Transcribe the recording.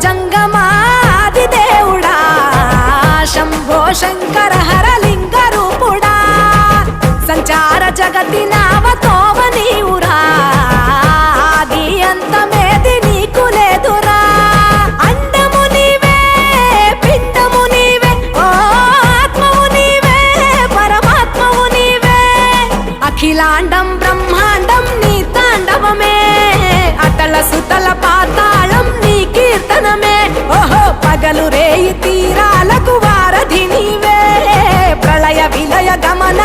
జంగమాది దేవుడా శంభో శంకర హరలింగ రూపుడా సంచార జగతి నావతోవ నీవురా ఆది అంతమేది నీకు లేదురా అండము నీవే పిండము నీవే ఓ ఆత్మవు నీవే పరమాత్మవు నీవే అఖిలాండం బ్రహ్మాండం నీ తాండవమే అతల సుతల పాతాళం నీ కీర్తనమే ఓహో పగలు రేయి తీరాలకు వారధి నీవే ప్రళయ విలయ గమన